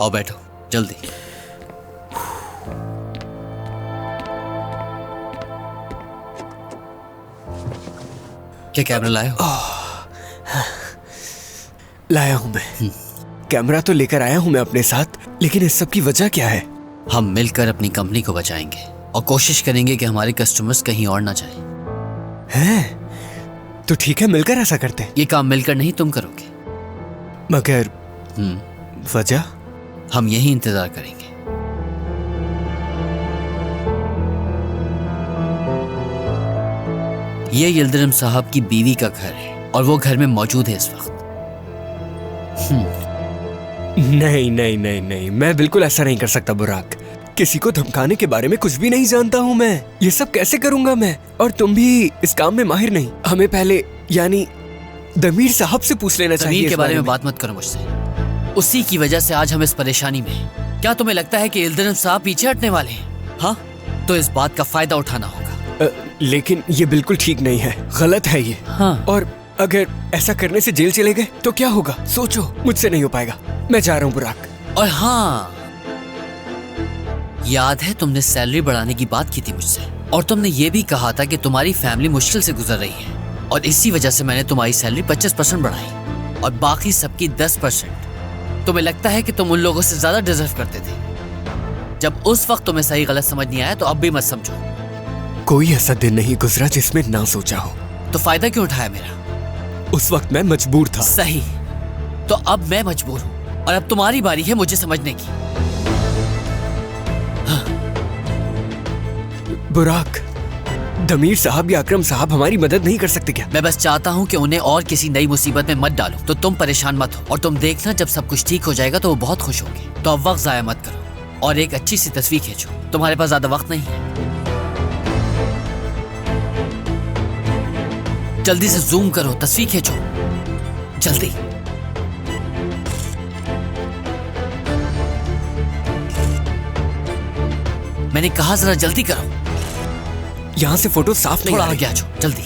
आओ बैठो जल्दी। क्या कैमरा लाए हो? लाया हूं मैं। कैमरा तो लेकर आया हूं मैं अपने साथ, लेकिन इस सब की वजह क्या है? हम मिलकर अपनी कंपनी को बचाएंगे और कोशिश करेंगे कि हमारे कस्टमर्स कहीं और ना जाएं। हैं? तो ठीक है, मिलकर ऐसा करते हैं। ये काम मिलकर नहीं तुम करोगे। मगर वजह? हम यही इंतजार करेंगे। ये यिल्दिरिम साहब की बीवी का घर है और वो घर में मौजूद है इस वक्त। नहीं नहीं नहीं नहीं, मैं बिल्कुल ऐसा नहीं कर सकता बुराक। किसी को धमकाने के बारे में कुछ भी नहीं जानता हूँ मैं। ये सब कैसे करूंगा मैं? और तुम भी इस काम में माहिर नहीं। हमें पहले यानी दमीर साहब से पूछ लेना चाहिए। दमीर के बारे में बात मत करो मुझसे। उसी की वजह से आज हम इस परेशानी में हैं। क्या तुम्हें लगता है कि यिल्दिरिम साहब पीछे हटने वाले हैं? हाँ, तो इस बात का फायदा उठाना होगा। लेकिन ये बिल्कुल ठीक नहीं है, गलत है ये। हाँ। और अगर ऐसा करने से जेल चले गए तो क्या होगा? सोचो, मुझसे नहीं हो पाएगा। मैं जा रहा हूँ बुराक। और हाँ, याद है तुमने सैलरी बढ़ाने की बात की थी मुझसे, और तुमने ये भी कहा था कि तुम्हारी फैमिली मुश्किल से गुजर रही है और इसी वजह से मैंने तुम्हारी सैलरी 25% बढ़ाई और बाकी सबकी 10%। तुम्हें लगता है कि तुम उन लोगों से ज्यादा डिजर्व करते थे। जब उस वक्त तुम्हें सही गलत समझ नहीं आया तो अब भी मत समझो। कोई ऐसा दिन नहीं गुजरा जिसमें ना सोचा हो। तो फायदा क्यों उठाया मेरा? उस वक्त मैं मजबूर था। सही, तो अब मैं मजबूर हूँ और अब तुम्हारी बारी है मुझे समझने की। हाँ। बुराक, दमीर साहब या अकरम साहब हमारी मदद नहीं कर सकते क्या? मैं बस चाहता हूँ कि उन्हें और किसी नई मुसीबत में मत डालो। तो तुम परेशान मत हो और तुम देखना जब सब कुछ ठीक हो जाएगा तो वो बहुत खुश होंगे। तो अब वक्त जाया मत करो और एक अच्छी सी तस्वीर खींचो। तुम्हारे पास ज्यादा वक्त नहीं है। जल्दी से जूम करो, तस्वीर खींचो जल्दी। मैंने कहा जरा जल्दी करो। यहाँ से फोटो साफ नहीं थोड़ा आ रही। आगे आ जाओ जल्दी।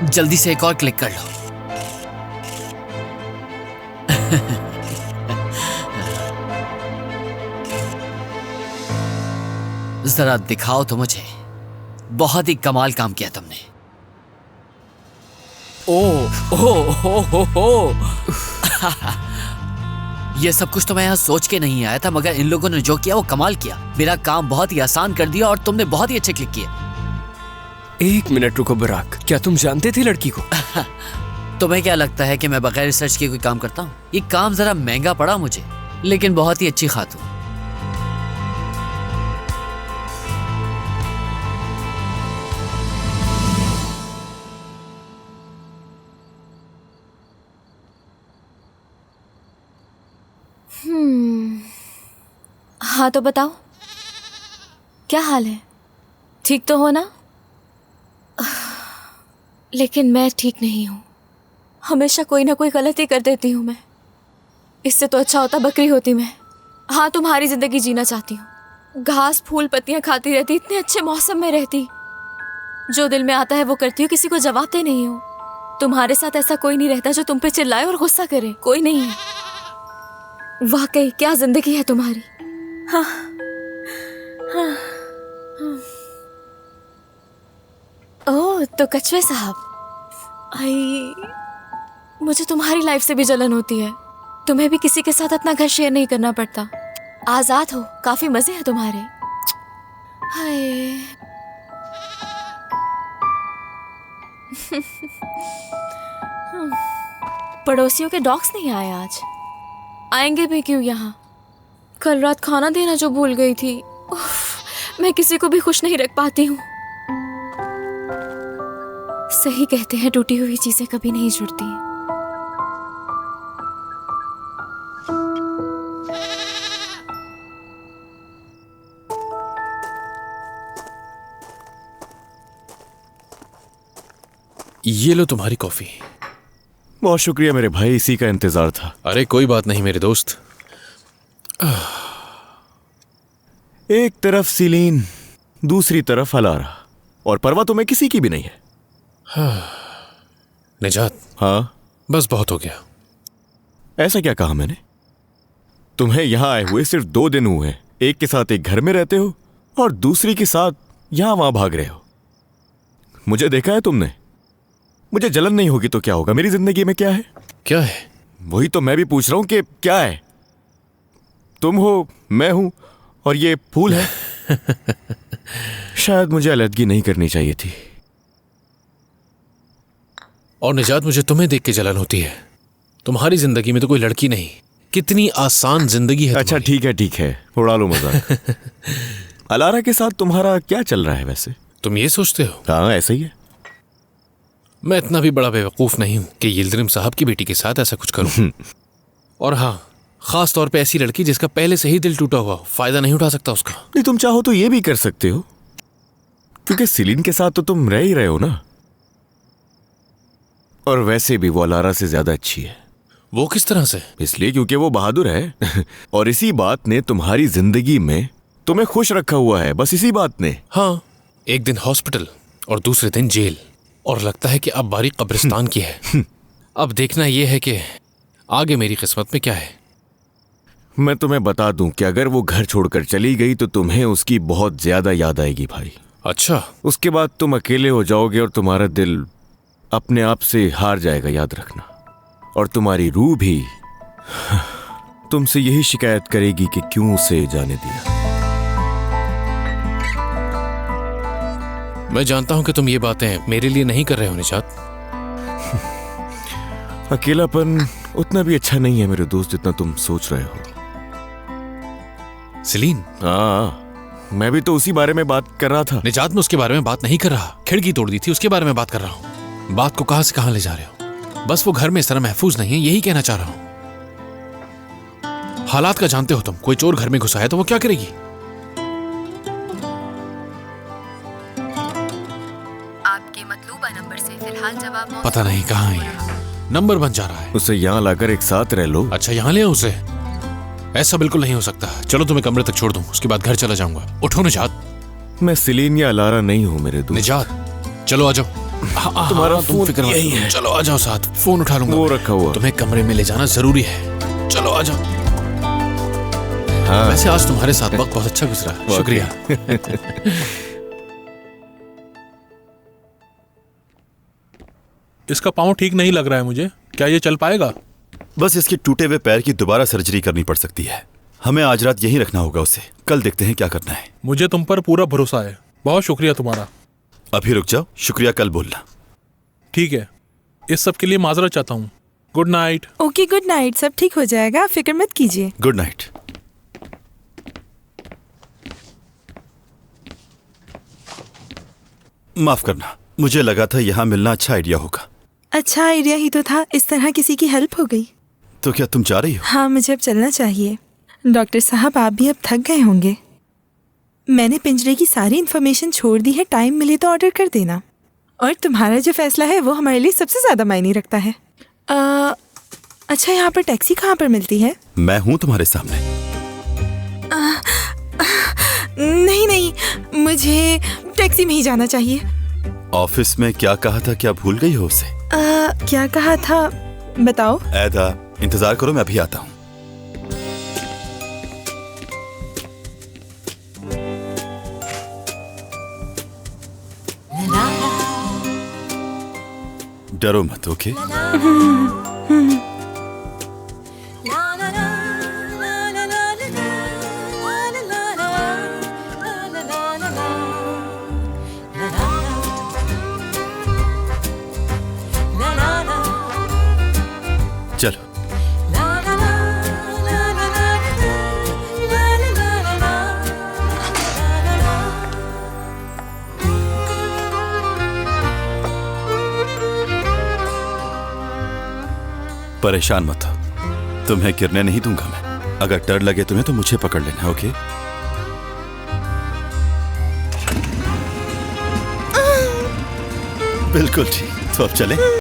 जल्दी से एक और क्लिक कर लो। जरा दिखाओ तो मुझे। बहुत ही कमाल काम किया तुमने। ओ ये सब कुछ तो मैं यहाँ सोच के नहीं आया था, मगर इन लोगों ने जो किया वो कमाल किया। मेरा काम बहुत ही आसान कर दिया और तुमने बहुत ही अच्छे क्लिक किए। एक मिनट रुको बुराक, क्या तुम जानते थे लड़की को? तुम्हें क्या लगता है कि मैं बगैर रिसर्च किए कोई काम करता हूँ? ये काम जरा महंगा पड़ा मुझे, लेकिन बहुत ही अच्छी खातून। हाँ तो बताओ, क्या हाल है? ठीक तो हो ना? लेकिन मैं ठीक नहीं हूँ। हमेशा कोई ना कोई गलती कर देती हूँ मैं। इससे तो अच्छा होता बकरी होती मैं। हाँ, तुम्हारी जिंदगी जीना चाहती हूँ। घास फूल पत्तियाँ खाती रहती, इतने अच्छे मौसम में रहती। जो दिल में आता है वो करती हूँ, किसी को जवाबते नहीं हूँ। तुम्हारे साथ ऐसा कोई नहीं रहता जो तुम पे चिल्लाए और गुस्सा करे। कोई नहीं है। वाकई क्या जिंदगी है तुम्हारी। हाँ, हाँ, हाँ। ओह, तो कछुए साहब, आई, मुझे तुम्हारी लाइफ से भी जलन होती है। तुम्हें भी किसी के साथ अपना घर शेयर नहीं करना पड़ता। आजाद हो, काफी मजे हैं तुम्हारे। हाय। पड़ोसियों के डॉग्स नहीं आए आज। आएंगे भी क्यों यहाँ? कल रात खाना देना जो भूल गई थी। उफ, मैं किसी को भी खुश नहीं रख पाती हूँ। सही कहते हैं, टूटी हुई चीजें कभी नहीं जुड़ती। ये लो तुम्हारी कॉफी। बहुत शुक्रिया मेरे भाई, इसी का इंतजार था। अरे कोई बात नहीं मेरे दोस्त। एक तरफ सीलीन दूसरी तरफ अलारा, और परवाह तुम्हें किसी की भी नहीं है। निजात, हाँ, बस बहुत हो गया। ऐसा क्या कहा मैंने? तुम्हें यहां आए हुए सिर्फ 2 दिन हुए हैं। एक के साथ एक घर में रहते हो और दूसरी के साथ यहां वहां भाग रहे हो। मुझे देखा है तुमने। मुझे जलन नहीं होगी तो क्या होगा? मेरी जिंदगी में क्या है? क्या है? वही तो मैं भी पूछ रहा हूं कि क्या है। तुम हो, मैं हूं, और ये फूल है। शायद मुझे अलग नहीं करनी चाहिए थी। और निजात, मुझे तुम्हें देख के जलन होती है। तुम्हारी जिंदगी में तो कोई लड़की नहीं। कितनी आसान जिंदगी है। अच्छा ठीक है, उड़ा लो मजाक। अलारा के साथ तुम्हारा क्या चल रहा है वैसे? तुम ये सोचते हो? हाँ, ऐसा ही है। मैं इतना भी बड़ा बेवकूफ नहीं हूं कि यिल्दिरिम साहब की बेटी के साथ ऐसा कुछ करूं। और हाँ, खास तौर पे ऐसी लड़की जिसका पहले से ही दिल टूटा हुआ हो, फायदा नहीं उठा सकता उसका। नहीं, तुम चाहो तो ये भी कर सकते हो, क्योंकि सिलीन के साथ तो तुम रह ही रहे हो ना। और वैसे भी वो अलारा से ज्यादा अच्छी है। वो किस तरह से? इसलिए क्योंकि वो बहादुर है। और इसी बात ने तुम्हारी जिंदगी में तुम्हें खुश रखा हुआ है, बस इसी बात ने। हाँ, एक दिन हॉस्पिटल और दूसरे दिन जेल, और लगता है कि अब बारी कब्रिस्तान की है। अब देखना यह है कि आगे मेरी किस्मत में क्या है। मैं तुम्हें बता दूं कि अगर वो घर छोड़कर चली गई तो तुम्हें उसकी बहुत ज्यादा याद आएगी भाई। अच्छा। उसके बाद तुम अकेले हो जाओगे और तुम्हारा दिल अपने आप से हार जाएगा, याद रखना। और तुम्हारी रूह भी तुमसे यही शिकायत करेगी कि क्यों उसे जाने दिया। मैं जानता हूं कि तुम ये बातें मेरे लिए नहीं कर रहे हो निजात। अकेलापन उतना भी अच्छा नहीं है मेरे दोस्त जितना तुम सोच रहे हो। सिलीन। हाँ, मैं भी तो उसी बारे में बात कर रहा था। निजात, मैं उसके बारे में बात नहीं कर रहा। खिड़की तोड़ दी थी, उसके बारे में बात कर रहा हूँ। बात को कहां से कहां ले जा रहे हो? बस वो घर में इस तरह महफूज नहीं है, यही कहना चाह रहा हूं। हालात का जानते हो तुम। कोई चोर घर में घुसा है तो वो क्या करेगी? आपके मतलूबा नंबर से फिलहाल जवाब पता नहीं कहां है। नंबर बन जा रहा है। उसे यहाँ लाकर एक साथ रह लो। अच्छा, यहाँ ले आओ उसे? ऐसा बिल्कुल नहीं हो सकता। चलो तुम्हें कमरे तक छोड़ दूं, उसके बाद घर चला जाऊंगा। उठो निजात। मैं सिलीन या अलारा नहीं हूँ मेरे दोस्त। निजात, चलो आ जाओ। तुम्हारा तुम फोन फिक्र मत यही करो। है। चलो आ जाओ साथ, फोन उठा लूंगा। वो मैं। रखा हुआ। तुम्हें कमरे में ले जाना जरूरी है। चलो आ जाओ। हाँ। वैसे आज तुम्हारे साथ वक्त बहुत अच्छा गुजरा। शुक्रिया। इसका पाँव ठीक नहीं लग रहा है मुझे। क्या ये चल पाएगा? बस इसके टूटे हुए पैर की दोबारा सर्जरी करनी पड़ सकती है। हमें आज रात यहीं रखना होगा उसे। कल देखते हैं क्या करना है। मुझे तुम पर पूरा भरोसा है। बहुत शुक्रिया तुम्हारा। अभी रुक जाओ, शुक्रिया कल बोलना। ठीक है, इस सब के लिए माजरत चाहता हूँ। Good night. Okay, good night. सब ठीक हो जाएगा, फिक्र मत कीजिए। Good night. माफ करना, मुझे लगा था यहाँ मिलना अच्छा आइडिया होगा। अच्छा आइडिया ही तो था। इस तरह किसी की हेल्प हो गई। तो क्या तुम जा रही हो? हाँ, मुझे अब चलना चाहिए। डॉक्टर साहब, आप भी अब थक गए होंगे। मैंने पिंजरे की सारी इन्फॉर्मेशन छोड़ दी है। टाइम मिले तो ऑर्डर कर देना। और तुम्हारा जो फैसला है वो हमारे लिए सबसे ज़्यादा मायने रखता है। अच्छा, यहाँ पर टैक्सी कहाँ पर मिलती है? मैं हूँ तुम्हारे सामने। नहीं, मुझे टैक्सी में ही जाना चाहिए। ऑफिस में क्या कहा था, क्या भूल गई हो उसे? क्या कहा था बताओ। ऐदा, इंतजार करो, मैं अभी आता हूँ। डरो मत, ओके? चलो। परेशान मत हो, तुम्हें गिरने नहीं दूंगा मैं। अगर डर लगे तुम्हें तो मुझे पकड़ लेना, ओके? बिल्कुल ठीक। तो अब चलें?